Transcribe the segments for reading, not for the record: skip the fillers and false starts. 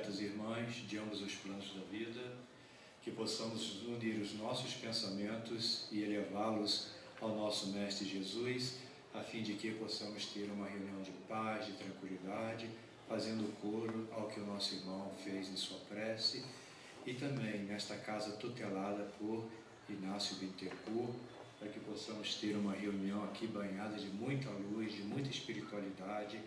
diletos irmãs de ambos os planos da vida, que possamos unir os nossos pensamentos e elevá-los ao nosso Mestre Jesus, a fim de que possamos ter uma reunião de paz, de tranquilidade, fazendo coro ao que o nosso irmão fez em sua prece, e também nesta casa tutelada por Inácio Bittencourt, para que possamos ter uma reunião aqui banhada de muita luz, de muita espiritualidade.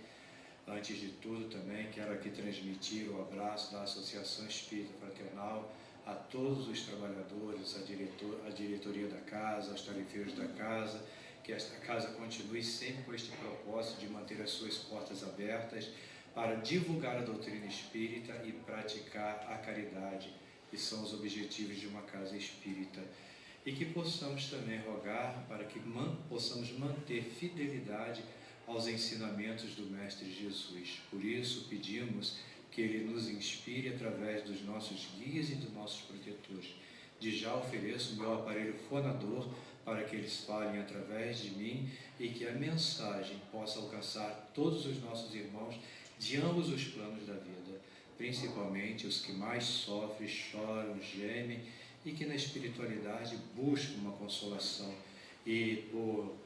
Antes de tudo, também quero aqui transmitir o abraço da Associação Espírita Fraternal a todos os trabalhadores, a diretoria da casa, aos tarefeiros da casa, que esta casa continue sempre com este propósito de manter as suas portas abertas para divulgar a doutrina espírita e praticar a caridade, que são os objetivos de uma casa espírita. E que possamos também rogar para que possamos manter fidelidade aos ensinamentos do Mestre Jesus. Por isso pedimos que Ele nos inspire através dos nossos guias e dos nossos protetores. De já ofereço o meu aparelho fonador para que eles falem através de mim e que a mensagem possa alcançar todos os nossos irmãos de ambos os planos da vida, principalmente os que mais sofrem, choram, gemem e que na espiritualidade buscam uma consolação e por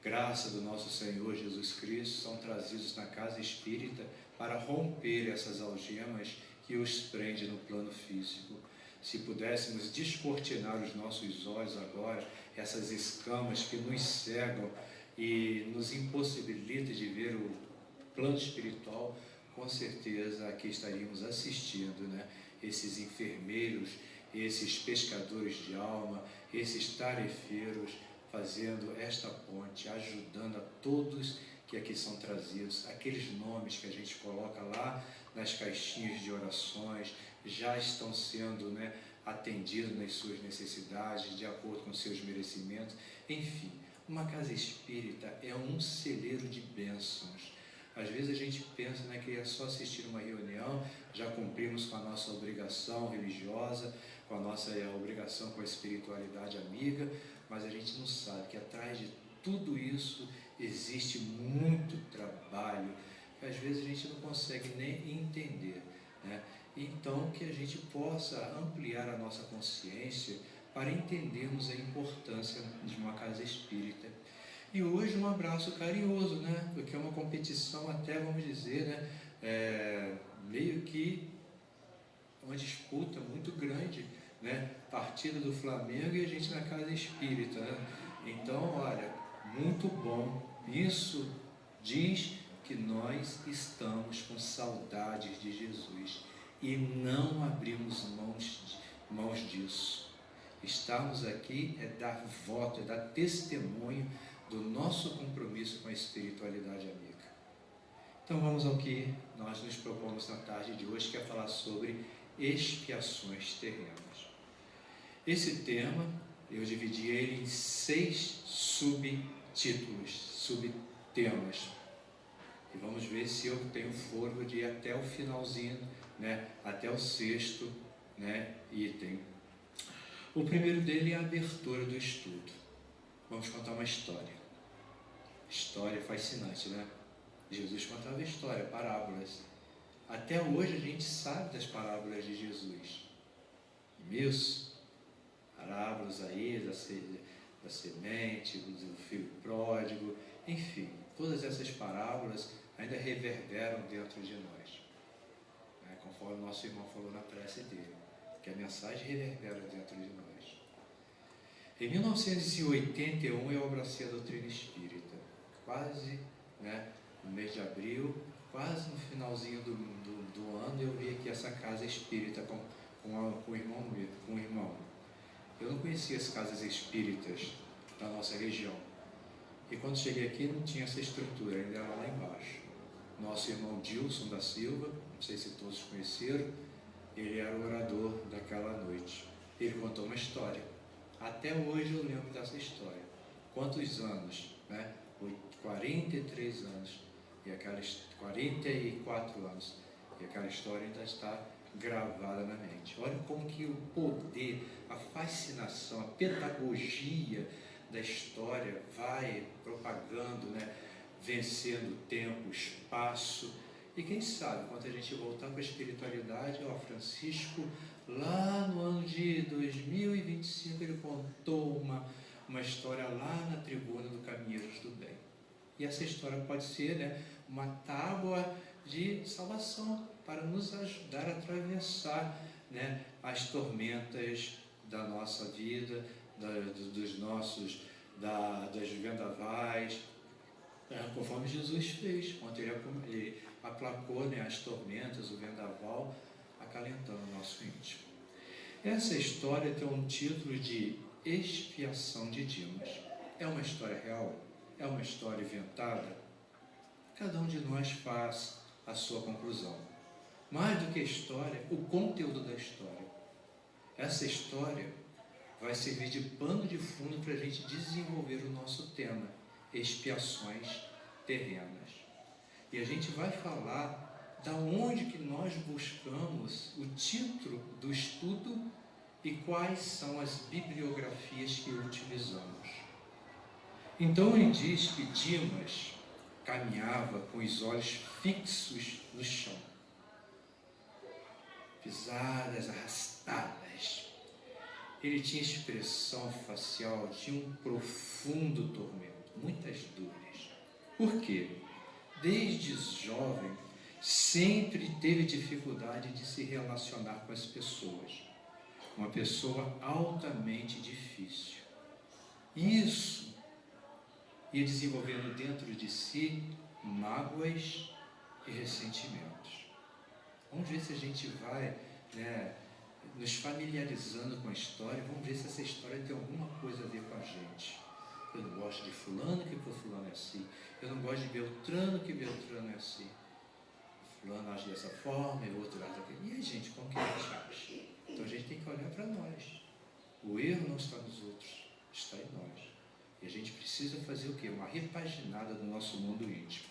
graça do nosso Senhor Jesus Cristo são trazidos na casa espírita para romper essas algemas que os prendem no plano físico. Se pudéssemos descortinar os nossos olhos agora, essas escamas que nos cegam e nos impossibilitam de ver o plano espiritual, com certeza aqui estaríamos assistindo, né? Esses enfermeiros, esses pescadores de alma, esses tarefeiros, fazendo esta ponte, ajudando a todos que aqui são trazidos. Aqueles nomes que a gente coloca lá nas caixinhas de orações já estão sendo, né, atendidos nas suas necessidades, de acordo com seus merecimentos. Enfim, uma casa espírita é um celeiro de bênçãos. Às vezes a gente pensa, né, que é só assistir uma reunião, já cumprimos com a nossa obrigação religiosa, com a nossa obrigação com a espiritualidade amiga, mas a gente não sabe que atrás de tudo isso existe muito trabalho, que às vezes a gente não consegue nem entender, né? Então que a gente possa ampliar a nossa consciência para entendermos a importância de uma casa espírita. E hoje um abraço carinhoso, né? Porque é uma competição até, vamos dizer, né? Meio que uma disputa muito grande, né? Partida do Flamengo e a gente na casa espírita, né? Então, olha, muito bom. Isso diz que nós estamos com saudades de Jesus e não abrimos mãos disso. Estarmos aqui é dar voto, é dar testemunho do nosso compromisso com a espiritualidade amiga. Então vamos ao que nós nos propomos na tarde de hoje, que é falar sobre expiações terrenas. Esse tema, eu dividi ele em 6 subtítulos, subtemas. E vamos ver se eu tenho fôlego de ir até o finalzinho, né? Até o 6º, né, item. O primeiro dele é a abertura do estudo. Vamos contar uma história. História fascinante, né? Jesus contava história, parábolas. Até hoje a gente sabe das parábolas de Jesus. Isso, parábolas aí da semente, do filho pródigo, enfim, todas essas parábolas ainda reverberam dentro de nós, né? Conforme o nosso irmão falou na prece dele, que a mensagem reverbera dentro de nós. Em 1981 eu abracei a doutrina espírita, quase, né, no mês de abril, quase no finalzinho do ano, eu vi aqui essa casa espírita com o irmão. Eu não conhecia as casas espíritas da nossa região. E quando cheguei aqui não tinha essa estrutura, ainda era lá embaixo. Nosso irmão Dilson da Silva, não sei se todos conheceram, ele era o orador daquela noite. Ele contou uma história. Até hoje eu lembro dessa história. Quantos anos, né? 43 anos, e 44 anos, e aquela história ainda está gravada na mente. Olha como que o poder, a fascinação, a pedagogia da história vai propagando, né? Vencendo o tempo, o espaço, E quem sabe, quando a gente voltar para a espiritualidade, Francisco, lá no ano de 2025, ele contou uma história lá na tribuna do Caminheiros do Bem. E essa história pode ser, né, uma tábua de salvação para nos ajudar a atravessar, né, as tormentas da nossa vida, das vendavais, conforme Jesus fez, quando ele aplacou, né, as tormentas, o vendaval, acalentando o nosso íntimo. Essa história tem um título de Expiação de Dimas. É uma história real? É uma história inventada? Cada um de nós faz a sua conclusão. Mais do que a história, o conteúdo da história. Essa história vai servir de pano de fundo para a gente desenvolver o nosso tema, expiações terrenas. E a gente vai falar da onde que nós buscamos o título do estudo e quais são as bibliografias que utilizamos. Então ele diz que Dimas caminhava com os olhos fixos no chão, pisadas arrastadas. Ele tinha expressão facial de um profundo tormento, muitas dores. Por quê? Desde jovem, sempre teve dificuldade de se relacionar com as pessoas. Uma pessoa altamente difícil. Isso ia desenvolvendo dentro de si mágoas e ressentimentos. Vamos ver se a gente vai, né, nos familiarizando com a história. Vamos ver se essa história tem alguma coisa a ver com a gente. Eu não gosto de fulano, que fulano é assim. Eu não gosto de Beltrano, que Beltrano é assim. Fulano age dessa forma e o outro age daquele. E a gente, como que a gente acha? Então a gente tem que olhar para nós. O erro não está nos outros, está em nós. E a gente precisa fazer o quê? Uma repaginada do nosso mundo íntimo.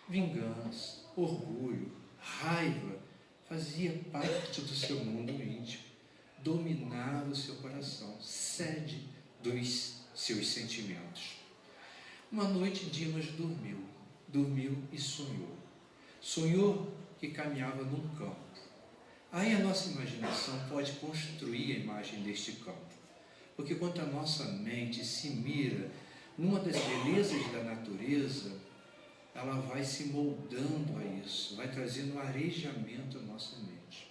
Vingança, orgulho, raiva fazia parte do seu mundo íntimo. Dominava o seu coração, sede dos seus sentimentos. Uma noite Dimas dormiu e sonhou. Sonhou que caminhava num campo. Aí a nossa imaginação pode construir a imagem deste campo. Porque quando a nossa mente se mira numa das belezas da natureza, ela vai se moldando a isso, vai trazendo um arejamento à nossa mente.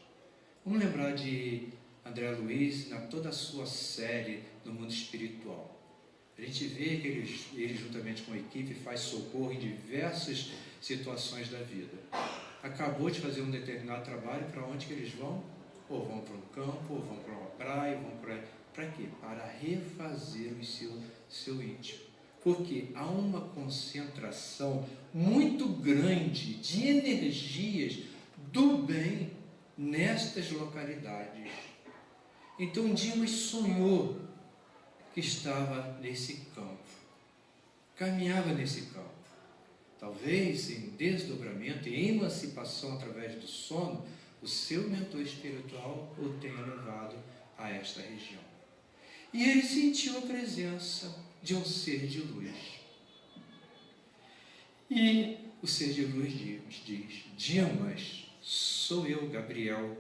Vamos lembrar de André Luiz, na toda a sua série no mundo espiritual. A gente vê que ele juntamente com a equipe, faz socorro em diversas situações da vida. Acabou de fazer um determinado trabalho, para onde que eles vão? Ou vão para um campo, ou vão para uma praia, ou vão para quê? Para refazer o seu íntimo. Porque há uma concentração muito grande de energias do bem nestas localidades. Então Dimas sonhou que estava nesse campo, caminhava nesse campo. Talvez em desdobramento e emancipação através do sono, o seu mentor espiritual o tenha levado a esta região. E ele sentiu a presença de um ser de luz. E o ser de luz diz: Dimas, sou eu, Gabriel,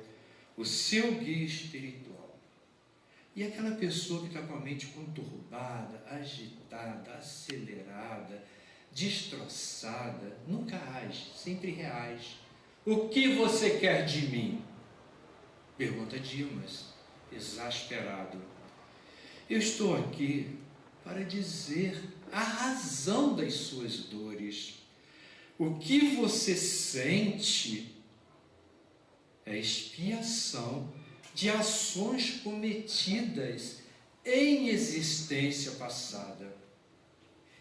o seu guia espiritual. E aquela pessoa que está com a mente conturbada, agitada, acelerada, destroçada, nunca age, sempre reage. O que você quer de mim? Pergunta Dimas, exasperado. Eu estou aqui para dizer a razão das suas dores. O que você sente é expiação de ações cometidas em existência passada.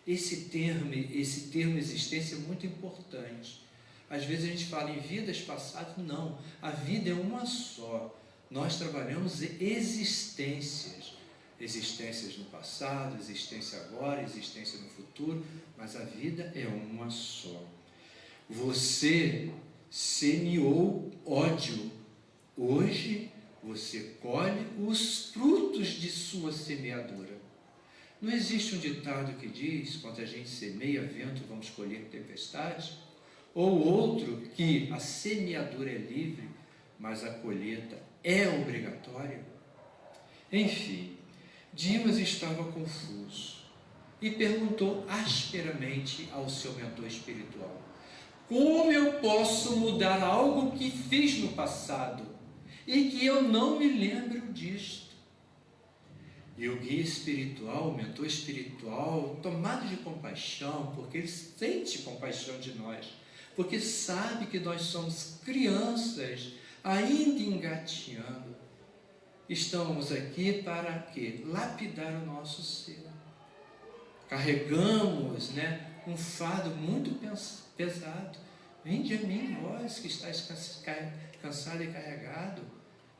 Esse termo existência é muito importante. Às vezes a gente fala em vidas passadas, não. A vida é uma só. Nós trabalhamos existências. Existências no passado, existência agora, existência no futuro, mas a vida é uma só. Você semeou ódio. Hoje você colhe os frutos de sua semeadura. Não existe um ditado que diz, quando a gente semeia vento, vamos colher tempestade? Ou outro que a semeadura é livre, mas a colheita é obrigatória? Enfim, Dimas estava confuso e perguntou asperamente ao seu mentor espiritual: como eu posso mudar algo que fiz no passado e que eu não me lembro disto? E o guia espiritual, o mentor espiritual, tomado de compaixão, porque ele sente compaixão de nós, porque sabe que nós somos crianças ainda engateando, estamos aqui para quê? Lapidar o nosso ser. Carregamos, um fardo muito pesado. Vinde a mim, vós que estáis cansado e carregado.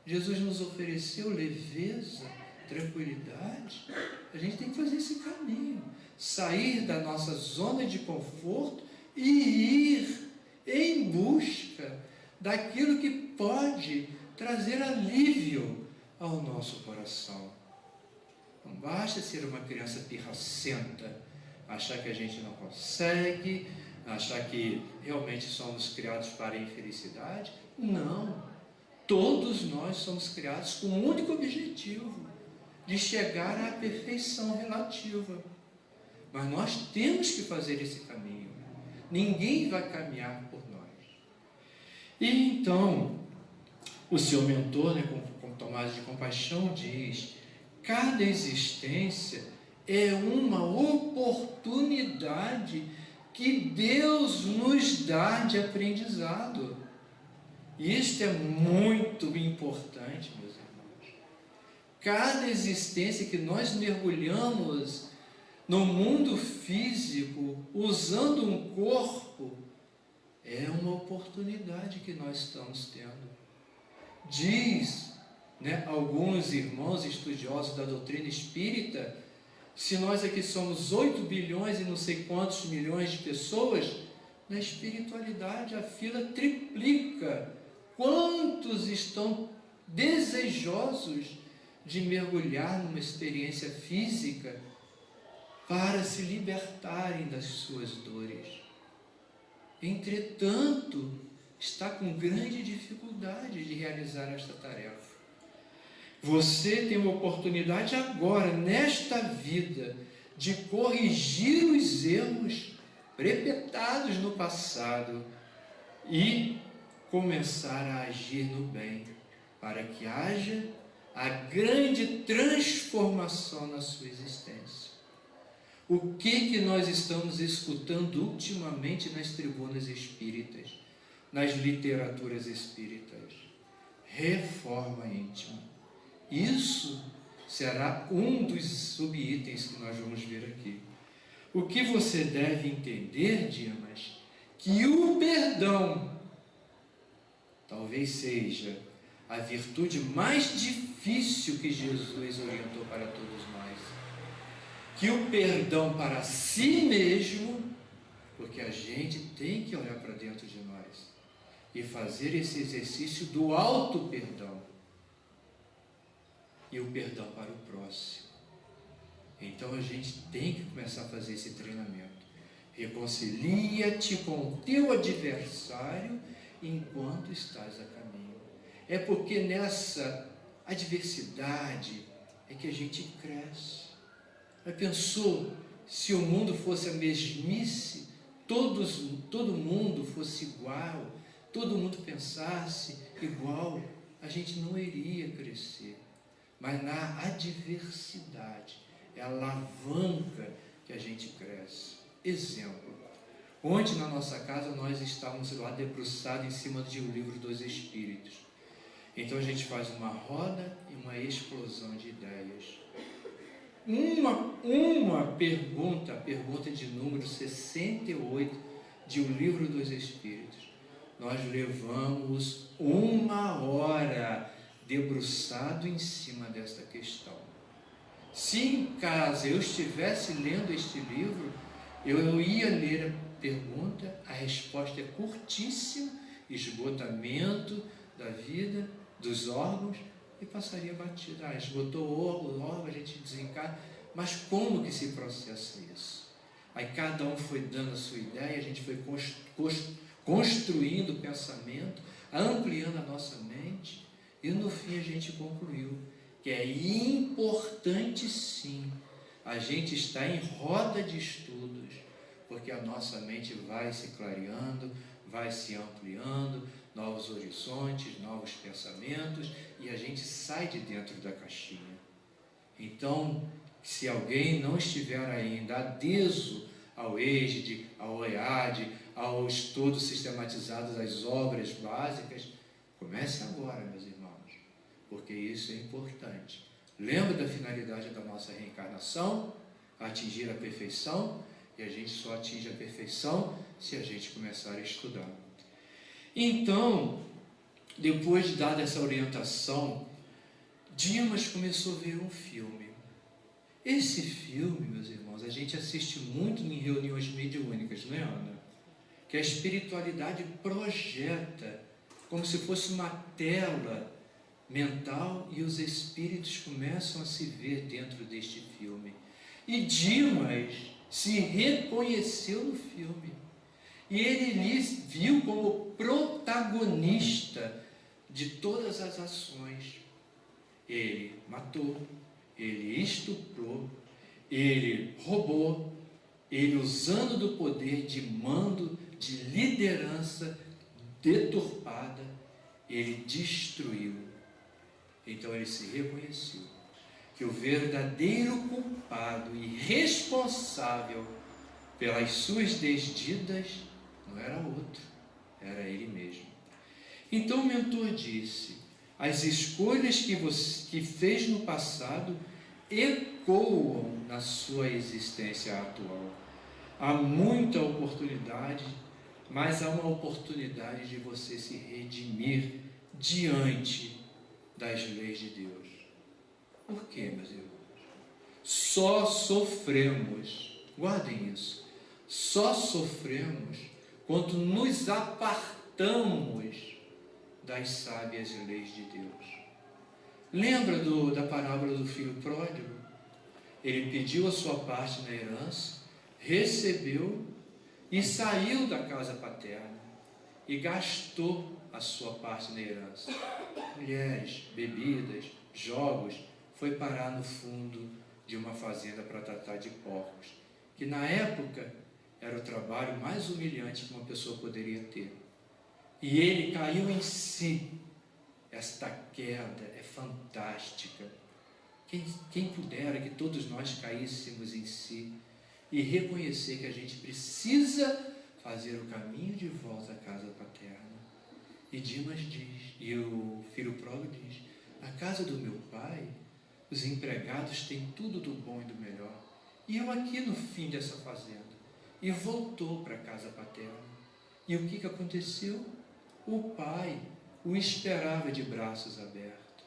Jesus nos ofereceu leveza, tranquilidade. A gente tem que fazer esse caminho, sair da nossa zona de conforto e ir em busca daquilo que pode trazer alívio ao nosso coração. Não basta ser uma criança pirracenta, achar que a gente não consegue, achar que realmente somos criados para a infelicidade. Não. Todos nós somos criados com um único objetivo, de chegar à perfeição relativa. Mas nós temos que fazer esse caminho. Ninguém vai caminhar por nós. E então, o seu mentor, com tomada de compaixão, diz: cada existência é uma oportunidade que Deus nos dá de aprendizado. E isto é muito importante, meus irmãos. Cada existência que nós mergulhamos no mundo físico, usando um corpo, é uma oportunidade que nós estamos tendo. Diz, alguns irmãos estudiosos da doutrina espírita, se nós aqui somos 8 bilhões e não sei quantos milhões de pessoas, na espiritualidade a fila triplica. Quantos estão desejosos de mergulhar numa experiência física para se libertarem das suas dores? Entretanto, está com grande dificuldade de realizar esta tarefa. Você tem uma oportunidade agora, nesta vida, de corrigir os erros perpetrados no passado e começar a agir no bem, para que haja a grande transformação na sua existência. O que nós estamos escutando ultimamente nas tribunas espíritas, nas literaturas espíritas? Reforma íntima. Isso será um dos subitens que nós vamos ver aqui. O que você deve entender, Dimas, que o perdão talvez seja a virtude mais difícil que Jesus orientou para todos nós. Que o perdão para si mesmo, porque a gente tem que olhar para dentro de nós e fazer esse exercício do auto-perdão. E o perdão para o próximo. Então a gente tem que começar a fazer esse treinamento. Reconcilia-te com o teu adversário enquanto estás a caminho. É porque nessa adversidade é que a gente cresce. Já pensou se o mundo fosse a mesmice, todo mundo fosse igual, todo mundo pensasse igual, a gente não iria crescer. Mas na adversidade é a alavanca que a gente cresce. Exemplo: ontem na nossa casa nós estávamos lá debruçados em cima de um livro dos Espíritos. Então a gente faz uma roda e uma explosão de ideias. Uma pergunta, a pergunta de número 68 de O Livro dos Espíritos. Nós levamos 1 hora debruçado em cima desta questão. Se em casa eu estivesse lendo este livro, eu ia ler a pergunta, a resposta é curtíssima, esgotamento da vida, dos órgãos, e passaria batida. Esgotou o órgão, a gente desencarna, mas como que se processa isso? Aí cada um foi dando a sua ideia, a gente foi construindo o pensamento, ampliando a nossa mente, e no fim a gente concluiu que é importante sim a gente estar em roda de estudos, porque a nossa mente vai se clareando, vai se ampliando, novos horizontes, novos pensamentos, e a gente sai de dentro da caixinha. Então, se alguém não estiver ainda adeso ao EJDE, ao EAD, ao estudo sistematizado das obras básicas, comece agora, meus irmãos, porque isso é importante. Lembra da finalidade da nossa reencarnação? Atingir a perfeição, e a gente só atinge a perfeição se a gente começar a estudar. Então, depois de dada essa orientação, Dimas começou a ver um filme. Esse filme, meus irmãos, a gente assiste muito em reuniões mediúnicas, não é, Ana? Que a espiritualidade projeta como se fosse uma tela mental e os espíritos começam a se ver dentro deste filme. E Dimas se reconheceu no filme. E ele se viu como protagonista de todas as ações. Ele matou, ele estuprou, ele roubou, ele usando do poder de mando, de liderança deturpada, ele destruiu. Então ele se reconheceu que o verdadeiro culpado e responsável pelas suas desdidas não era outro, era ele mesmo. Então o mentor disse: as escolhas que fez no passado ecoam na sua existência atual. Há muita oportunidade, mas há uma oportunidade de você se redimir diante das leis de Deus. Por quê, meus irmãos? Só sofremos, guardem isso, só sofremos quando nos apartamos das sábias leis de Deus. Lembra da parábola do filho pródigo? Ele pediu a sua parte na herança, recebeu e saiu da casa paterna e gastou a sua parte na herança. Mulheres, bebidas, jogos, foi parar no fundo de uma fazenda para tratar de porcos, que na época era o trabalho mais humilhante que uma pessoa poderia ter. E ele caiu em si. Esta queda é fantástica. Quem pudera que todos nós caíssemos em si e reconhecer que a gente precisa fazer o caminho de volta à casa paterna. E Dimas diz, e o filho pródigo diz: na casa do meu pai, os empregados têm tudo do bom e do melhor. E eu aqui no fim dessa fazenda. E voltou para a casa paterna. E o que aconteceu? O pai o esperava de braços abertos,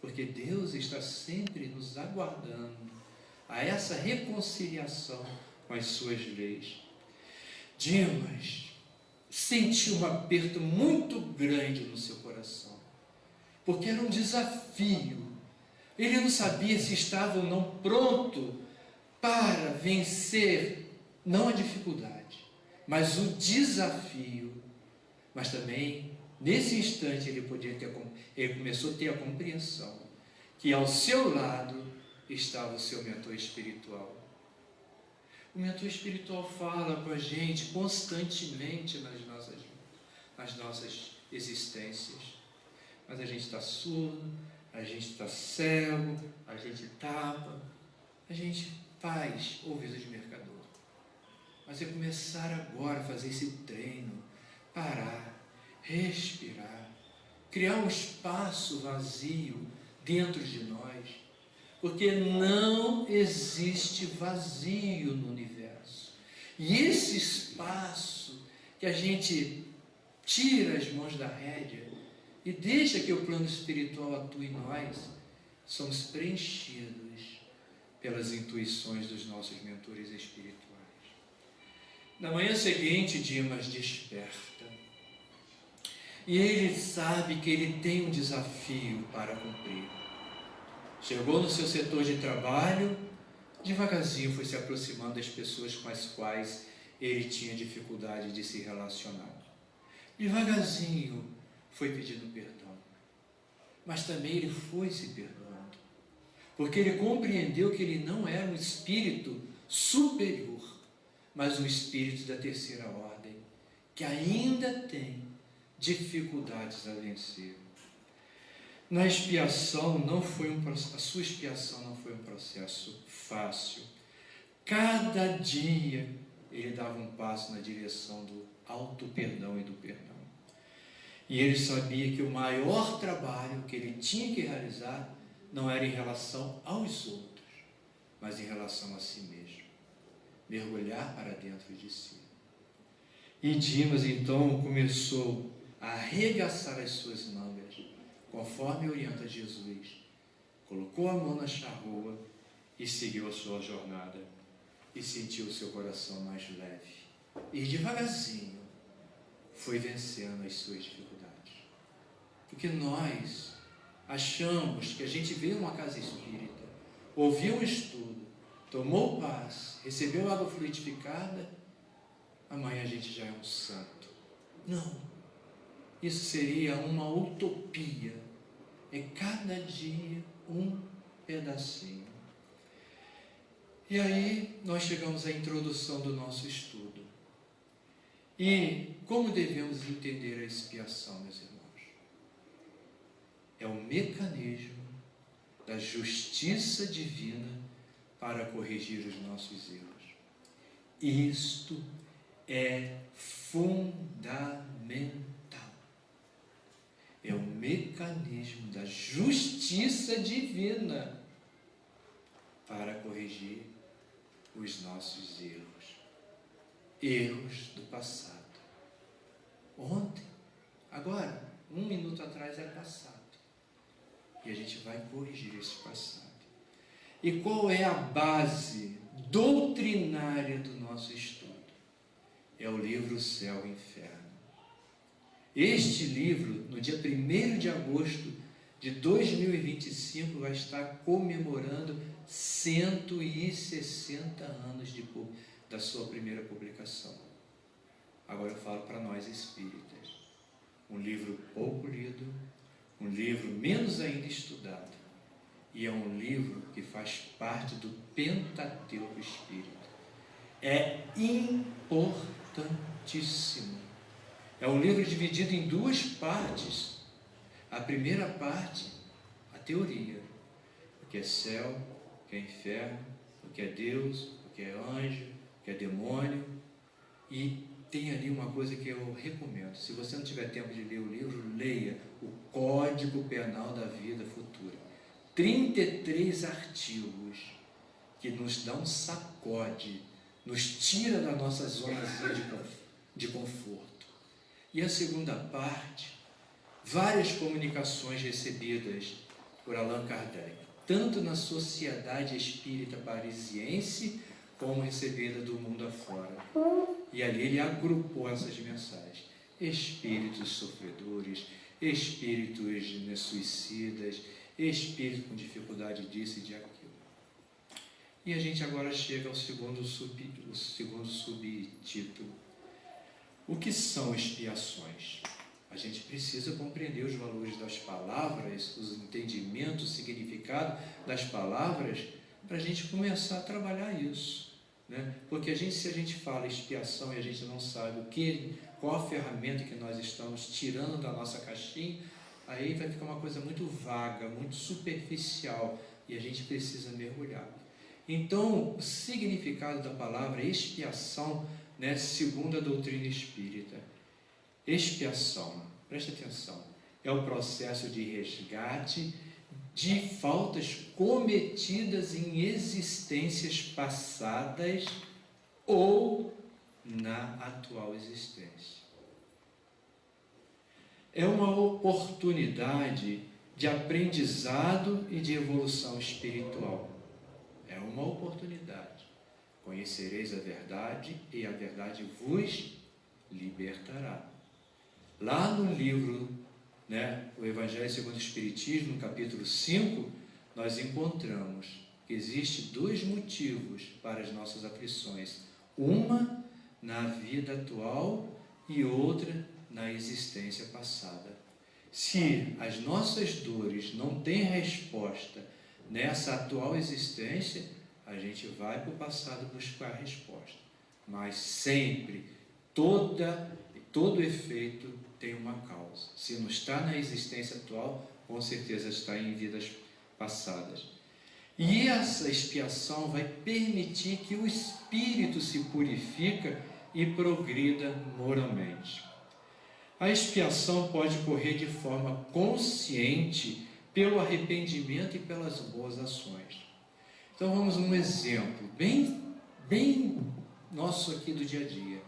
porque Deus está sempre nos aguardando a essa reconciliação com as suas leis. Dimas sentiu um aperto muito grande no seu coração, porque era um desafio. Ele não sabia se estava ou não pronto para vencer, não a dificuldade, mas o desafio. Mas também, nesse instante, ele começou a ter a compreensão que ao seu lado estava o seu mentor espiritual. O mentor espiritual fala com a gente constantemente nas nossas existências, mas a gente está surdo, a gente está cego, a gente tapa, a gente faz ouvido de mercador. Mas é começar agora a fazer esse treino, parar, respirar, criar um espaço vazio dentro de nós, porque não existe vazio no universo. E esse espaço que a gente tira as mãos da rédea e deixa que o plano espiritual atue em nós, somos preenchidos pelas intuições dos nossos mentores espirituais. Na manhã seguinte, Dimas desperta. E ele sabe que ele tem um desafio para cumprir. Chegou no seu setor de trabalho, devagarzinho foi se aproximando das pessoas com as quais ele tinha dificuldade de se relacionar. devagarzinho foi pedindo perdão. Mas também ele foi se perdoando, porque ele compreendeu que ele não era um espírito superior, mas um espírito da terceira ordem, que ainda tem dificuldades a vencer. Na expiação a sua expiação não foi um processo fácil. Cada dia ele dava um passo na direção do auto-perdão e do perdão. E ele sabia que o maior trabalho que ele tinha que realizar não era em relação aos outros, mas em relação a si mesmo. Mergulhar para dentro de si. E Dimas então começou a arregaçar as suas mangas, conforme orienta Jesus. Colocou a mão na charrua e seguiu a sua jornada. E sentiu o seu coração mais leve. E devagarzinho foi vencendo as suas dificuldades. Porque nós achamos que a gente veio a uma casa espírita, ouviu um estudo, tomou paz, recebeu água fluidificada, amanhã a gente já é um santo. Não. Isso seria uma utopia. É cada dia um pedacinho. E aí nós chegamos à introdução do nosso estudo. E como devemos entender a expiação, meus irmãos? É o mecanismo da justiça divina para corrigir os nossos erros. Isto é fundamental. É o mecanismo da justiça divina para corrigir os nossos erros. Erros do passado. Ontem, agora, 1 minuto atrás era passado. E a gente vai corrigir esse passado. E qual é a base doutrinária do nosso estudo? É o livro Céu e Inferno. Este livro, no dia 1º de agosto de 2025, vai estar comemorando 160 anos da sua primeira publicação. Agora eu falo para nós espíritas. Um livro pouco lido, um livro menos ainda estudado. E é um livro que faz parte do Pentateuco Espírita. É importantíssimo. É um livro dividido em 2 partes. A primeira parte, a teoria. O que é céu, o que é inferno, o que é Deus, o que é anjo, o que é demônio. E tem ali uma coisa que eu recomendo. Se você não tiver tempo de ler o livro, leia o Código Penal da Vida Futura. 33 artigos que nos dão um sacode, nos tira da nossa zona de conforto. E a segunda parte, várias comunicações recebidas por Allan Kardec, tanto na Sociedade Espírita Parisiense, como recebida do mundo afora. E ali ele agrupou essas mensagens. Espíritos sofredores, espíritos suicidas, espírito com dificuldade disso e de aquilo. E a gente agora chega ao segundo subtítulo. O que são expiações? A gente precisa compreender os valores das palavras, os entendimentos, o significado das palavras, para a gente começar a trabalhar isso. Né? Porque se a gente fala expiação e a gente não sabe qual a ferramenta que nós estamos tirando da nossa caixinha, aí vai ficar uma coisa muito vaga, muito superficial, e a gente precisa mergulhar. Então, o significado da palavra expiação, né, segundo a doutrina espírita, expiação, preste atenção, é o processo de resgate de faltas cometidas em existências passadas ou na atual existência. É uma oportunidade de aprendizado e de evolução espiritual. É uma oportunidade. Conhecereis a verdade e a verdade vos libertará. Lá no livro, o Evangelho segundo o Espiritismo, no capítulo 5, nós encontramos que existem 2 motivos para as nossas aflições. Uma na vida atual e outra na existência passada. Se as nossas dores não têm resposta nessa atual existência, a gente vai para o passado buscar a resposta. Mas sempre, todo efeito tem uma causa. Se não está na existência atual, com certeza está em vidas passadas. E essa expiação vai permitir que o espírito se purifica e progrida moralmente. A expiação pode ocorrer de forma consciente pelo arrependimento e pelas boas ações. Então vamos a um exemplo bem nosso aqui do dia a dia.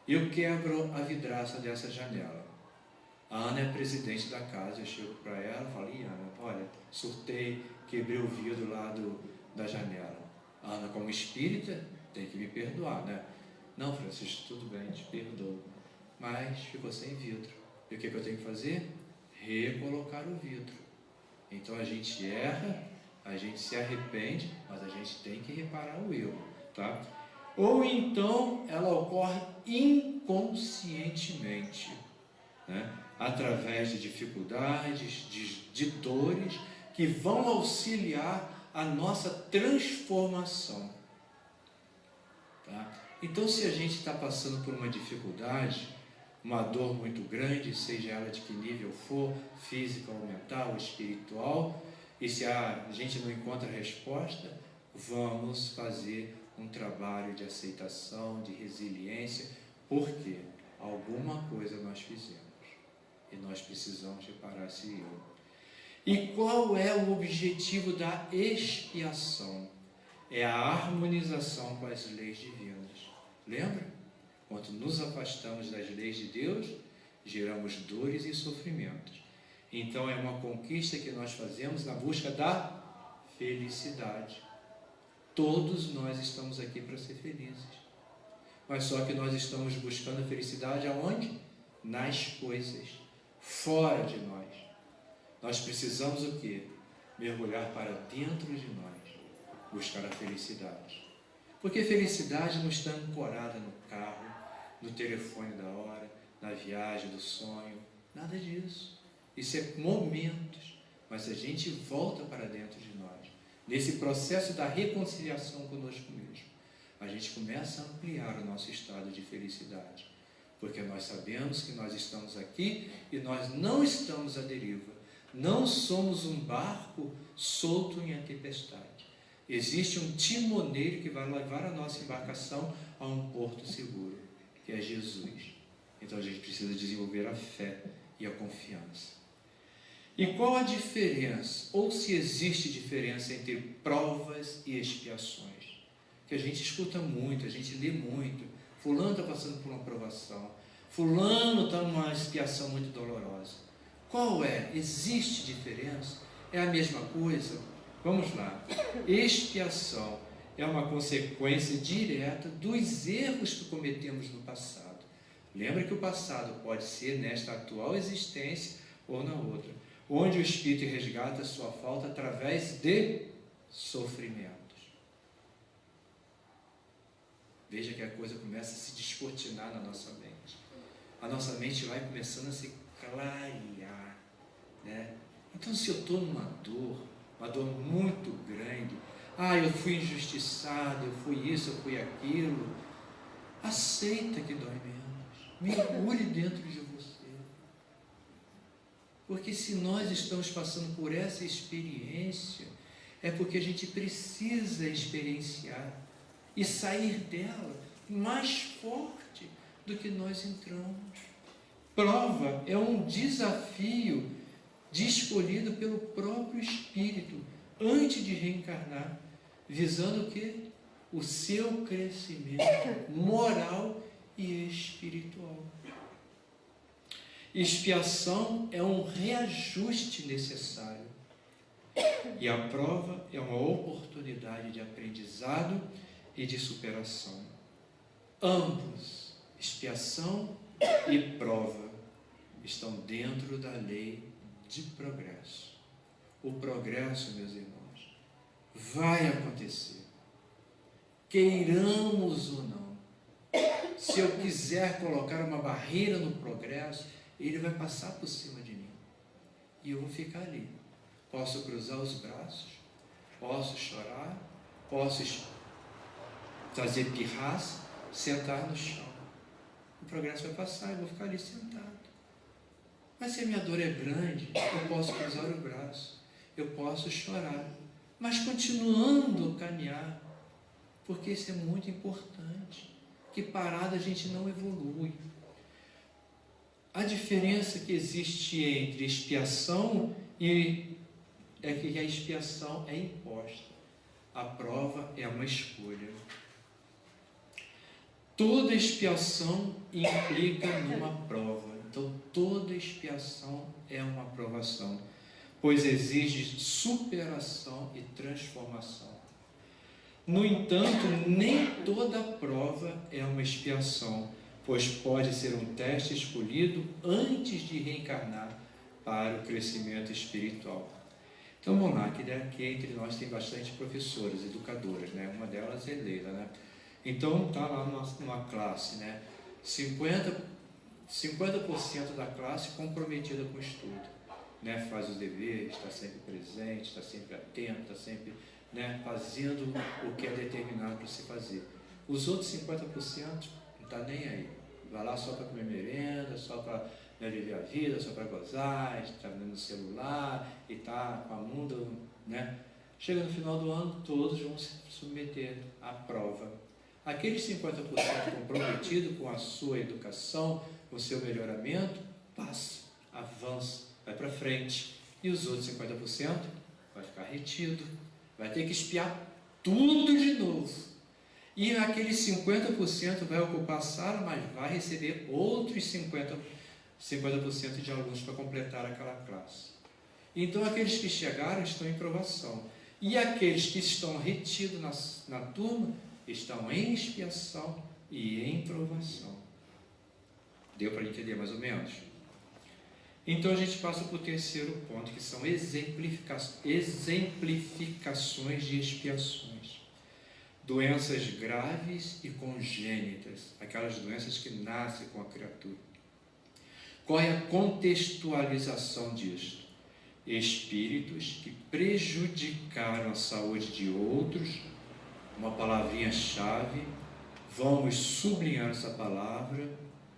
Eu quebro a vidraça dessa janela. A Ana é presidente da casa, eu chego para ela e falo: Ana, olha, surtei, quebrei o vidro lá da janela. A Ana, como espírita, tem que me perdoar, né? Não, Francisco, tudo bem, te perdoo, mas ficou sem vidro. E o que eu tenho que fazer? Recolocar o vidro. Então a gente erra, a gente se arrepende, mas a gente tem que reparar o erro, tá? Ou então ela ocorre inconscientemente, né? Através de dificuldades, de dores, que vão auxiliar a nossa transformação. Tá? Então, se a gente está passando por uma dificuldade, uma dor muito grande, seja ela de que nível for, física ou mental, espiritual, e se a gente não encontra resposta, vamos fazer um trabalho de aceitação, de resiliência, porque alguma coisa nós fizemos e nós precisamos reparar esse erro. E qual é o objetivo da expiação? É a harmonização com as leis divinas. Lembra? Quando nos afastamos das leis de Deus, geramos dores e sofrimentos. Então é uma conquista que nós fazemos na busca da felicidade. Todos nós estamos aqui para ser felizes. Mas só que nós estamos buscando a felicidade aonde? Nas coisas, fora de nós. Nós precisamos o quê? Mergulhar para dentro de nós, buscar a felicidade. Porque felicidade não está ancorada no carro, no telefone da hora, na viagem do sonho, nada disso. Isso é momentos, mas a gente volta para dentro de nós. Nesse processo da reconciliação conosco mesmo, a gente começa a ampliar o nosso estado de felicidade. Porque nós sabemos que nós estamos aqui e nós não estamos à deriva. Não somos um barco solto em tempestade. Existe um timoneiro que vai levar a nossa embarcação a um porto seguro, que é Jesus. Então a gente precisa desenvolver a fé e a confiança. E qual a diferença, ou se existe diferença entre provas e expiações? Que a gente escuta muito, a gente lê muito. Fulano está passando por uma provação, fulano está numa expiação muito dolorosa. Qual é? Existe diferença? É a mesma coisa? Vamos lá. Expiação é uma consequência direta dos erros que cometemos no passado. Lembra que o passado pode ser nesta atual existência ou na outra, onde o Espírito resgata a sua falta através de sofrimentos. Veja que a coisa começa a se descortinar na nossa mente. A nossa mente vai começando a se clarear, né? Então, se eu estou numa dor, uma dor muito grande, eu fui injustiçado, eu fui isso, eu fui aquilo, aceita que dói menos, mergulhe dentro de você. Porque se nós estamos passando por essa experiência, é porque a gente precisa experienciar e sair dela mais forte do que nós entramos. Prova é um desafio escolhido pelo próprio Espírito antes de reencarnar, visando o quê? O seu crescimento moral e espiritual. Expiação é um reajuste necessário e a prova é uma oportunidade de aprendizado e de superação. Ambos, expiação e prova, estão dentro da lei de progresso. O progresso, meus irmãos, vai acontecer, queiramos ou não. se eu quiser colocar uma barreira no progresso, ele vai passar por cima de mim. E eu vou ficar ali. Posso cruzar os braços, posso chorar, posso fazer pirraça, sentar no chão. O progresso vai passar, eu vou ficar ali sentado. Mas se a minha dor é grande, eu posso cruzar o braço, eu posso chorar, mas continuando a caminhar, porque isso é muito importante, que parada a gente não evolui. A diferença que existe entre expiação é que a expiação é imposta, a prova é uma escolha. Toda expiação implica numa prova. Então, toda expiação é uma provação, pois exige superação e transformação. No entanto, nem toda prova é uma expiação, pois pode ser um teste escolhido antes de reencarnar para o crescimento espiritual. Então, vamos lá, que aqui entre nós tem bastante professoras, educadoras, né? Uma delas é Leila, né? Então, está lá numa classe, né? 50% da classe comprometida com o estudo, né? Faz os deveres, está sempre presente, está sempre atento, está sempre, né, fazendo o que é determinado para se fazer. Os outros 50% não está nem aí. Vai lá só para comer merenda, só para, né, viver a vida, só para gozar, está no celular e está com a mundo, né? Chega no final do ano, todos vão se submeter à prova. Aqueles 50% comprometidos com a sua educação, com o seu melhoramento, passa, avança, vai para frente. E os outros 50% vai ficar retido, vai ter que espiar tudo de novo. E aqueles 50% vai ocupar a sala, mas vai receber outros 50% de alunos para completar aquela classe. Então, aqueles que chegaram estão em provação. E aqueles que estão retidos na turma estão em expiação e em provação. Deu para entender mais ou menos? Então a gente passa para o terceiro ponto, que são exemplificações de expiações. Doenças graves e congênitas, aquelas doenças que nascem com a criatura. Qual é a contextualização disso? Espíritos que prejudicaram a saúde de outros, uma palavrinha-chave, vamos sublinhar essa palavra,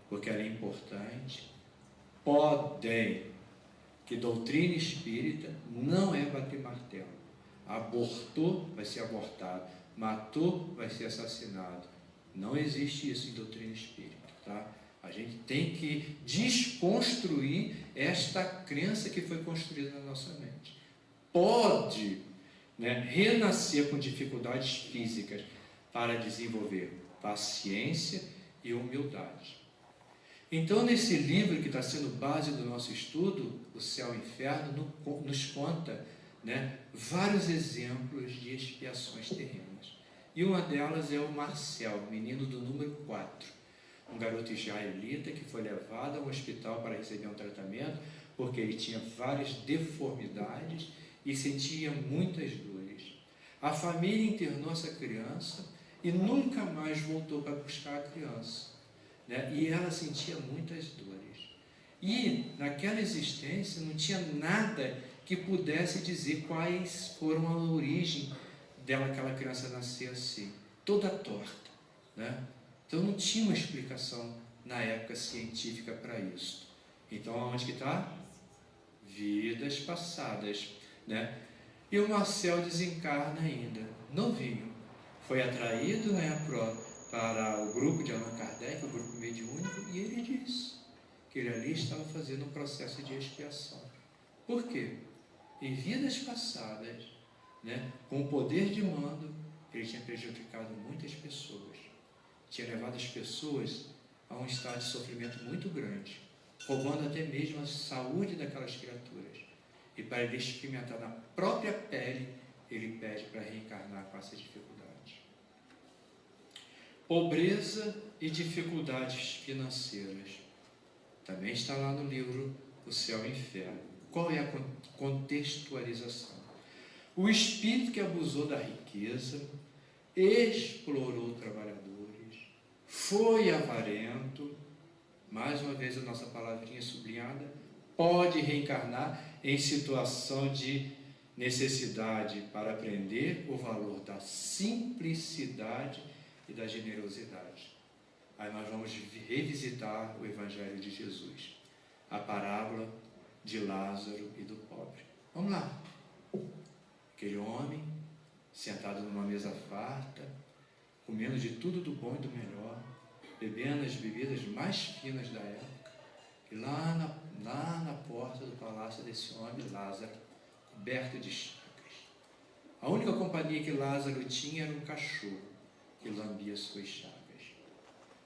porque ela é importante. Podem, que doutrina espírita não é bater martelo. Abortou, vai ser abortado. Matou, vai ser assassinado. Não existe isso em doutrina espírita, tá? A gente tem que desconstruir esta crença que foi construída na nossa mente. Pode, né, renascer com dificuldades físicas para desenvolver paciência e humildade. Então, nesse livro que está sendo base do nosso estudo, O Céu e o Inferno, nos conta, né, vários exemplos de expiações terrenas. E uma delas é o Marcel, menino do número 4, um garoto israelita que foi levado a um hospital para receber um tratamento, porque ele tinha várias deformidades e sentia muitas dores. A família internou essa criança e nunca mais voltou para buscar a criança, né? E ela sentia muitas dores. E naquela existência não tinha nada que pudesse dizer quais foram a origem dela, aquela criança nascer assim, toda torta, né? Então não tinha uma explicação na época científica para isso. Então aonde que está? Vidas passadas, né? E o Marcel desencarna ainda, novinho, foi atraído, né, para o grupo de Allan Kardec, o grupo mediúnico, e ele disse que ele ali estava fazendo um processo de expiação. Por quê? Em vidas passadas, né, com o poder de mando, ele tinha prejudicado muitas pessoas, tinha levado as pessoas a um estado de sofrimento muito grande, roubando até mesmo a saúde daquelas criaturas. E para ele experimentar na própria pele, ele pede para reencarnar com essa dificuldade. Pobreza e dificuldades financeiras. Também está lá no livro O Céu e o Inferno. Qual é a contextualização? O espírito que abusou da riqueza, explorou trabalhadores, foi avarento, mais uma vez a nossa palavrinha sublinhada, pode reencarnar em situação de necessidade para aprender o valor da simplicidade e da generosidade. Aí nós vamos revisitar o Evangelho de Jesus, a parábola de Lázaro e do pobre. Vamos lá. Aquele homem sentado numa mesa farta, comendo de tudo do bom e do melhor, bebendo as bebidas mais finas da época, e lá na porta do palácio desse homem, Lázaro, coberto de chagas. A única companhia que Lázaro tinha era um cachorro que lambia suas chagas.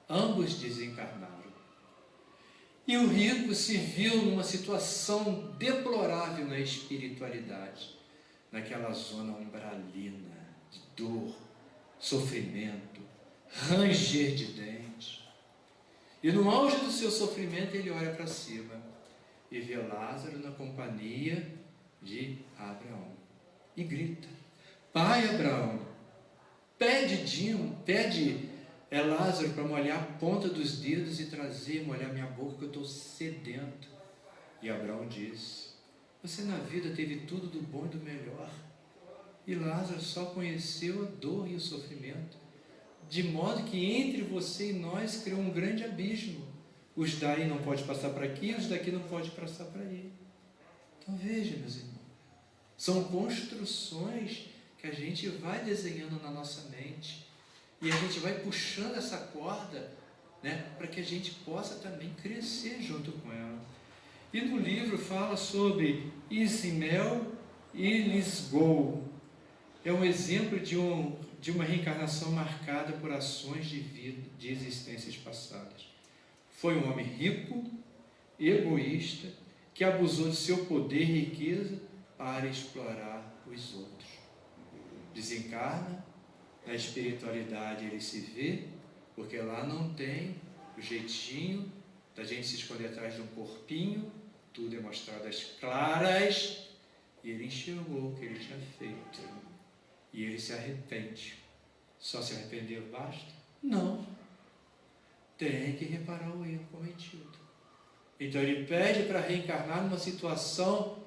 Ambos desencarnaram. E o rico se viu numa situação deplorável na espiritualidade, naquela zona umbralina de dor, sofrimento, ranger de dentes. E no auge do seu sofrimento ele olha para cima e vê Lázaro na companhia de Abraão e grita: Pai Abraão, pede Lázaro para molhar a ponta dos dedos e molhar minha boca, que eu estou sedento. E Abraão diz: você na vida teve tudo do bom e do melhor, e Lázaro só conheceu a dor e o sofrimento, de modo que entre você e nós criou um grande abismo. Os daí não pode passar para aqui, os daqui não pode passar para aí. Então veja, meus irmãos, são construções que a gente vai desenhando na nossa mente, e a gente vai puxando essa corda, né, para que a gente possa também crescer junto com ela. E no livro fala sobre Isimel e Lisgol. É um exemplo de uma reencarnação marcada por ações de vida, de existências passadas. Foi um homem rico, egoísta, que abusou de seu poder e riqueza para explorar os outros. Desencarna, na espiritualidade ele se vê, porque lá não tem o jeitinho da gente se esconder atrás de um corpinho, tudo é mostrado às claras, e ele enxergou o que ele tinha feito, e ele se arrepende. Só se arrepender basta? Não. Tem que reparar o erro cometido. Então ele pede para reencarnar numa situação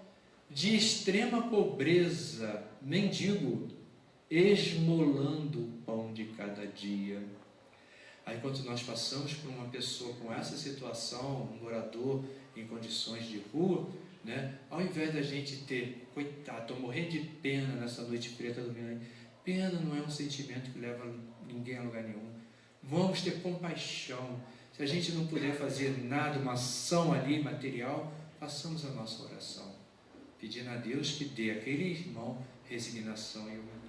de extrema pobreza, mendigo, esmolando o pão de cada dia. Aí quando nós passamos por uma pessoa com essa situação, um morador em condições de rua, né, ao invés da gente ter, coitado, estou morrendo de pena nessa noite preta do Minas. Pena não é um sentimento que leva ninguém a lugar nenhum. Vamos ter compaixão. Se a gente não puder fazer nada, uma ação ali material, façamos a nossa oração, pedindo a Deus que dê àquele irmão resignação e humildade.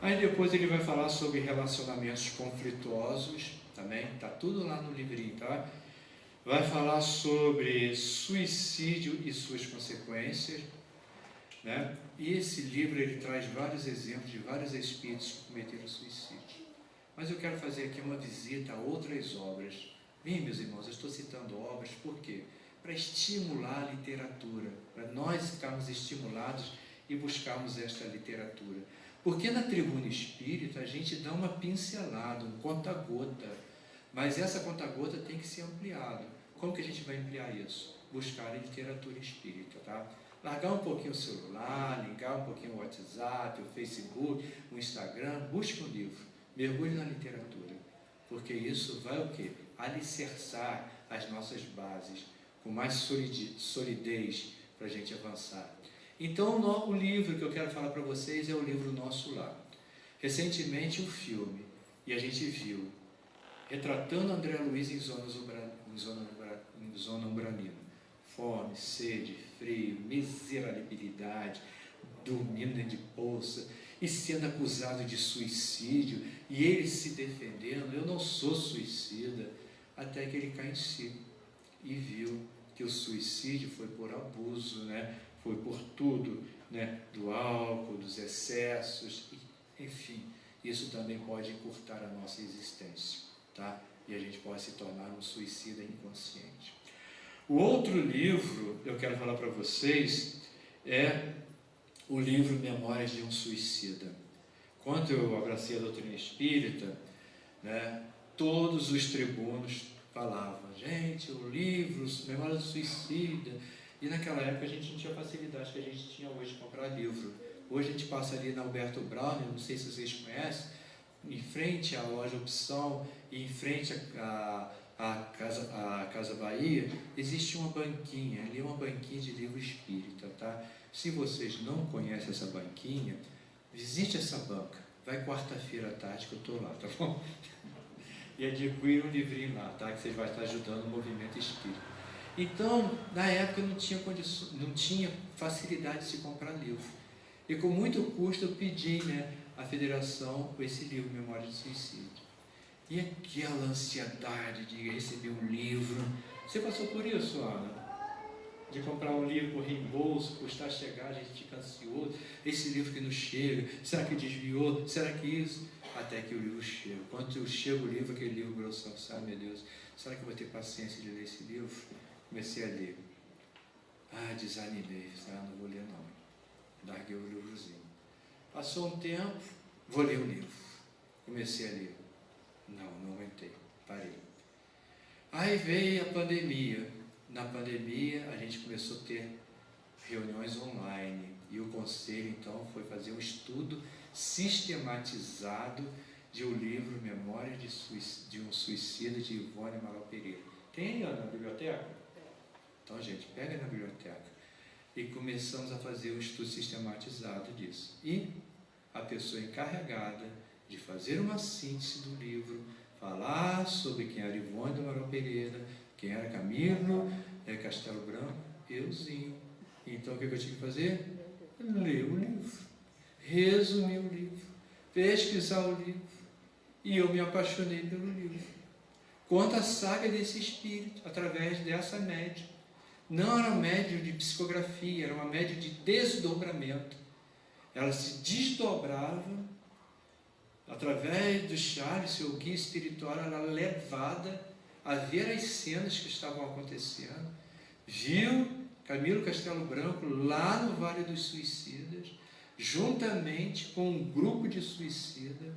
Aí depois ele vai falar sobre relacionamentos conflituosos, também, está tudo lá no livrinho, tá? Vai falar sobre suicídio e suas consequências, né? E esse livro ele traz vários exemplos de vários espíritos que cometeram suicídio. Mas eu quero fazer aqui uma visita a outras obras. Bem, meus irmãos, eu estou citando obras, por quê? Para estimular a literatura, para nós ficarmos estimulados e buscarmos esta literatura. Porque na Tribuna Espírita a gente dá uma pincelada, um conta-gota, mas essa conta-gota tem que ser ampliada. Como que a gente vai ampliar isso? Buscar a literatura espírita, tá? Largar um pouquinho o celular, ligar um pouquinho o WhatsApp, o Facebook, o Instagram, busque um livro, mergulhe na literatura, porque isso vai o quê? Alicerçar as nossas bases, com mais solidez para a gente avançar. Então o livro que eu quero falar para vocês é o livro Nosso Lar. Recentemente um filme, e a gente viu, retratando André Luiz em zona umbralina. Fome, sede, frio, miserabilidade, dormindo dentro de poça, e sendo acusado de suicídio, e ele se defendendo: eu não sou suicida, até que ele cai em si, e viu que o suicídio foi por abuso, né? Foi por tudo, né? Do álcool, dos excessos, enfim, isso também pode encurtar a nossa existência, tá? E a gente pode se tornar um suicida inconsciente. O outro livro que eu quero falar para vocês é o livro Memórias de um Suicida, quando eu abracei a doutrina espírita, né, todos os tribunos falavam, gente, o livro, Memória do Suicida, e naquela época a gente não tinha facilidade que a gente tinha hoje de comprar livro. Hoje a gente passa ali na Alberto Brown, não sei se vocês conhecem, em frente à loja Opção, e em frente à Casa Bahia, existe uma banquinha, ali é uma banquinha de livro espírita, tá? Se vocês não conhecem essa banquinha, visite essa banca, vai quarta-feira à tarde que eu estou lá, tá bom? E adquira um livrinho lá, tá? Que vocês vão estar ajudando o movimento espírita. Então, na época não tinha facilidade de se comprar livro. E com muito custo eu pedi, né, à federação esse livro, Memória de Suicídio. E aquela ansiedade de receber um livro. Você passou por isso, Ana? De comprar um livro por reembolso, custar chegar, a gente fica ansioso. Esse livro que não chega, será que desviou? Será que isso? Até que o livro chega. Quando chega o livro, aquele livro grossão, sabe, meu Deus, será que eu vou ter paciência de ler esse livro? Comecei a ler. Desanimei. Não vou ler não. Larguei o livrozinho. Passou um tempo, vou ler o livro. Comecei a ler. Não aguentei. Parei. Aí veio a pandemia. Na pandemia, a gente começou a ter reuniões online. E o conselho, então, foi fazer um estudo sistematizado de o livro Memória de um Suicida, de Ivone Amaral Pereira. Tem aí na biblioteca? Então, gente, pega na biblioteca. E começamos a fazer um estudo sistematizado disso. E a pessoa encarregada de fazer uma síntese do livro, falar sobre quem era Ivone Amaral Pereira, quem era Camilo Castelo Branco, euzinho. Então, o que eu tinha que fazer? Ler o livro, resumir o livro, pesquisar o livro. E eu me apaixonei pelo livro. Conta a saga desse espírito, através dessa média. Não era uma média de psicografia, era uma média de desdobramento. Ela se desdobrava, através do Charles, seu guia espiritual, ela era levada a ver as cenas que estavam acontecendo. Viu Camilo Castelo Branco lá no Vale dos Suicidas, juntamente com um grupo de suicidas.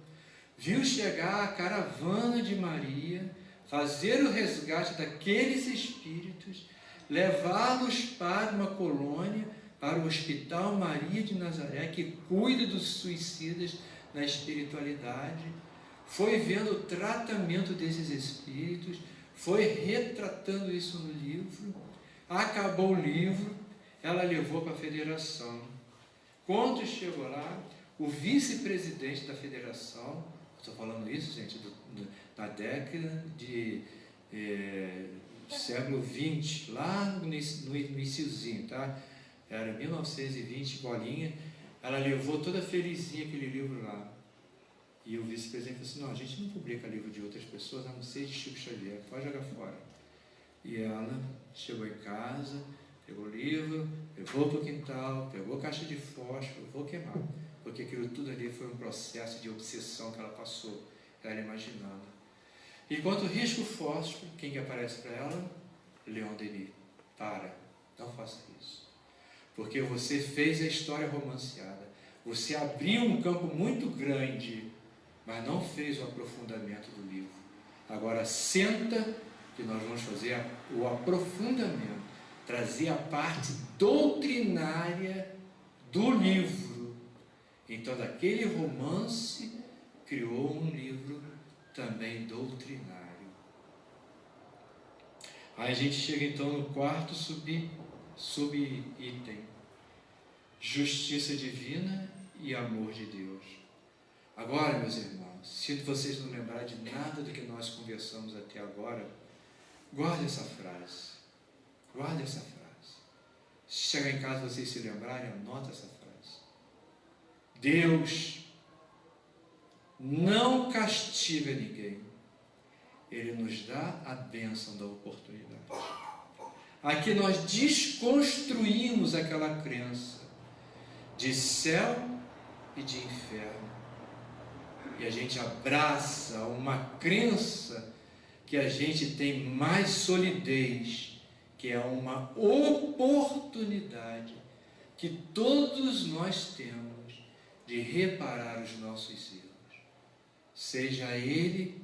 Viu chegar a caravana de Maria, fazer o resgate daqueles espíritos, levá-los para uma colônia, para o Hospital Maria de Nazaré, que cuida dos suicidas na espiritualidade. Foi vendo o tratamento desses espíritos, foi retratando isso no livro. Acabou o livro, ela levou para a federação. Quando chegou lá, o vice-presidente da federação, estou falando isso, gente, na década de século XX, lá no iniciozinho, tá? Era 1920, bolinha. Ela levou toda felizinha aquele livro lá. E o vice-presidente falou assim, não, a gente não publica livro de outras pessoas, a não ser de Chico Xavier, pode jogar fora. E ela chegou em casa, pegou o livro, levou para o quintal, pegou a caixa de fósforo, vou queimar. Porque aquilo tudo ali foi um processo de obsessão que ela passou, ela imaginando. Enquanto risca o fósforo, quem que aparece para ela? Leon Denis. Para, não faça isso. Porque você fez a história romanceada. Você abriu um campo muito grande, mas não fez o aprofundamento do livro. Agora senta que nós vamos fazer o aprofundamento, trazer a parte doutrinária do livro. Então, daquele romance, criou um livro também doutrinário. Aí a gente chega então no quarto subitem, justiça divina e amor de Deus. Agora, meus irmãos, se vocês não lembrarem de nada do que nós conversamos até agora, guarde essa frase. Guarde essa frase. Se chegar em casa vocês se lembrarem, anota essa frase. Deus não castiga ninguém. Ele nos dá a bênção da oportunidade. Aqui nós desconstruímos aquela crença de céu e de inferno. E a gente abraça uma crença que a gente tem mais solidez, que é uma oportunidade que todos nós temos de reparar os nossos erros. Seja ele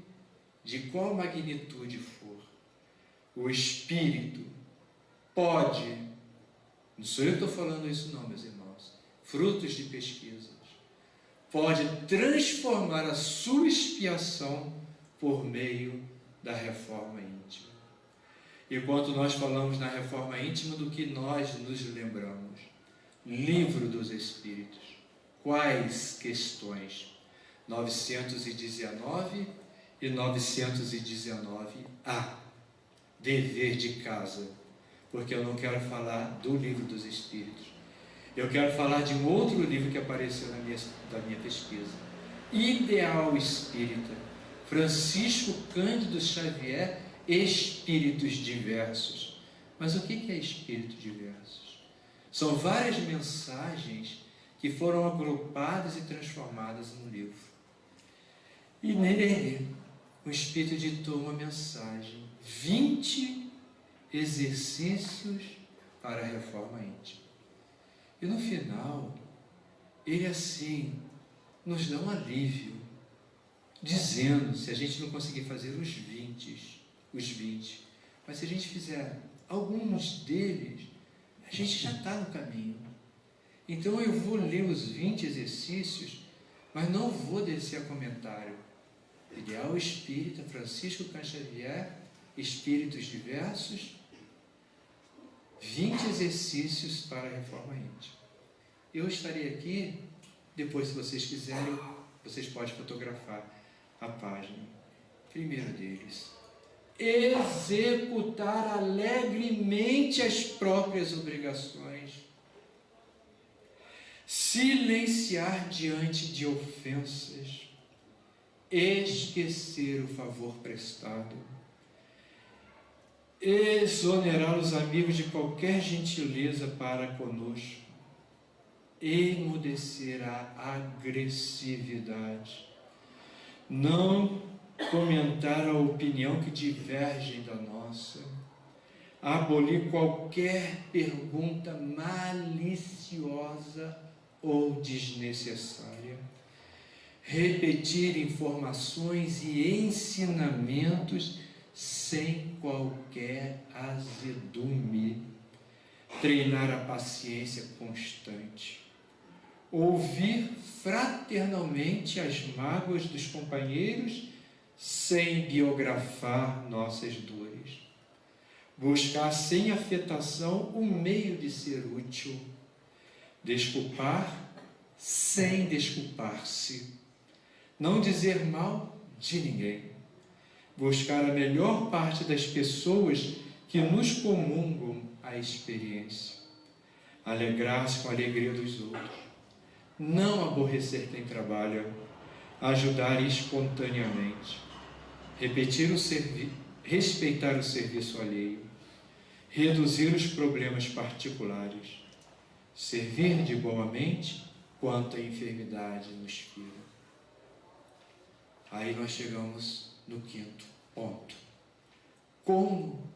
de qual magnitude for, o Espírito pode, não sou eu que estou falando isso não, meus irmãos, frutos de pesquisas, pode transformar a sua expiação por meio da reforma íntima. E quando nós falamos na reforma íntima, do que nós nos lembramos? Livro dos Espíritos. Quais questões? 919 e 919A. Dever de casa. Porque eu não quero falar do Livro dos Espíritos. Eu quero falar de um outro livro que apareceu da minha pesquisa. Ideal Espírita. Francisco Cândido Xavier, Espíritos Diversos. Mas o que é Espíritos Diversos? São várias mensagens que foram agrupadas e transformadas no livro. E nele, o Espírito ditou uma mensagem: 20 exercícios para a reforma íntima. E no final, ele assim nos dá um alívio, dizendo, se a gente não conseguir fazer os 20, mas se a gente fizer alguns deles, a gente já está no caminho. Então eu vou ler os 20 exercícios, mas não vou descer a comentário. Ideal Espírita, Francisco Cândido Xavier, Espíritos Diversos, 20 exercícios para a reforma íntima. Eu estarei aqui, depois, se vocês quiserem, vocês podem fotografar a página. Primeiro deles: executar alegremente as próprias obrigações, silenciar diante de ofensas, esquecer o favor prestado, exonerar os amigos de qualquer gentileza para conosco, emudecer a agressividade, não comentar a opinião que diverge da nossa, abolir qualquer pergunta maliciosa ou desnecessária, repetir informações e ensinamentos sem qualquer azedume, treinar a paciência constante, ouvir fraternalmente as mágoas dos companheiros sem biografar nossas dores, buscar sem afetação o meio de ser útil, desculpar sem desculpar-se, não dizer mal de ninguém, buscar a melhor parte das pessoas que nos comungam a experiência, alegrar-se com a alegria dos outros, não aborrecer quem trabalha, ajudar espontaneamente, respeitar o serviço alheio, reduzir os problemas particulares, servir de igualmente quanto a enfermidade nos fira. Aí nós chegamos no quinto ponto: como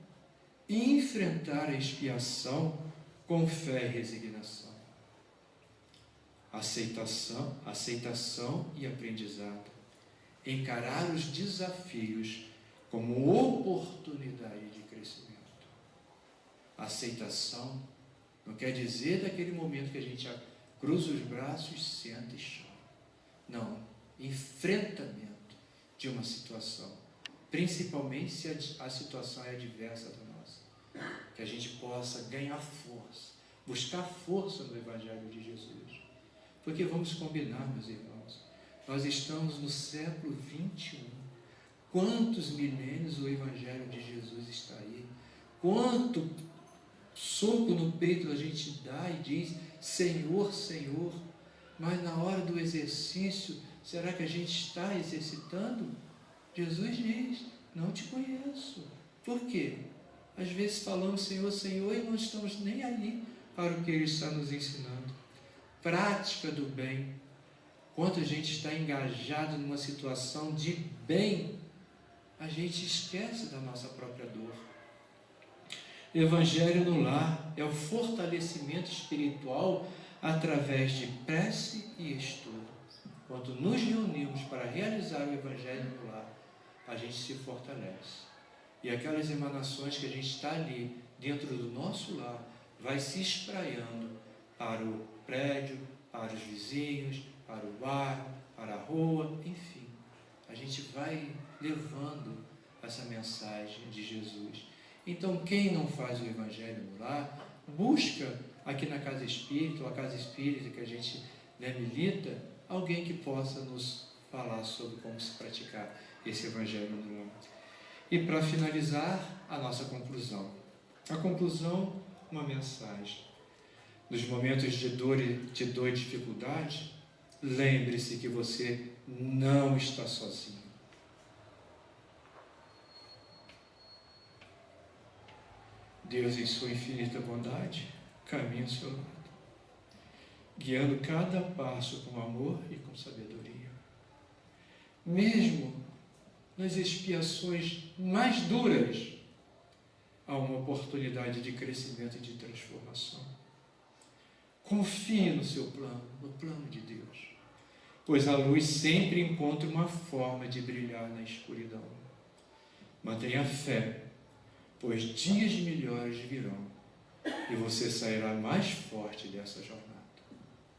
enfrentar a expiação com fé e resignação. Aceitação e aprendizado. Encarar os desafios como oportunidade de crescimento. Aceitação não quer dizer daquele momento que a gente cruza os braços, senta e chora. Não, enfrentamento de uma situação, principalmente se a situação é adversa da nossa. Que a gente possa ganhar força, buscar força no Evangelho de Jesus. Porque vamos combinar, meus irmãos, nós estamos no século 21. Quantos milênios o Evangelho de Jesus está aí? Quanto soco no peito a gente dá e diz: Senhor, Senhor, mas na hora do exercício, será que a gente está exercitando? Jesus diz: não te conheço. Por quê? Às vezes falamos Senhor, Senhor e não estamos nem aí para o que Ele está nos ensinando. Prática do bem. Quando a gente está engajado numa situação de bem, a gente esquece da nossa própria dor. Evangelho no lar é o fortalecimento espiritual através de prece e estudo. Quando nos reunimos para realizar o Evangelho no lar, a gente se fortalece. E aquelas emanações que a gente está ali, dentro do nosso lar, vai se espraiando para o prédio, para os vizinhos, para o bairro, para a rua, enfim. A gente vai levando essa mensagem de Jesus. Então, quem não faz o Evangelho no lar, busca aqui na Casa Espírita, ou a Casa Espírita que a gente milita, alguém que possa nos falar sobre como se praticar esse Evangelho no lar. E para finalizar, a nossa conclusão. A conclusão, uma mensagem. Nos momentos de dor e dificuldade, lembre-se que você não está sozinho. Deus, em sua infinita bondade, caminha ao seu lado, guiando cada passo com amor e com sabedoria. Mesmo nas expiações mais duras, há uma oportunidade de crescimento e de transformação. Confie no seu plano, no plano de Deus, pois a luz sempre encontra uma forma de brilhar na escuridão. Mantenha fé, pois dias melhores virão e você sairá mais forte dessa jornada.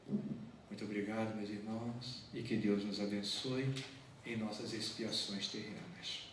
Muito obrigado, meus irmãos, e que Deus nos abençoe em nossas expiações terrenas.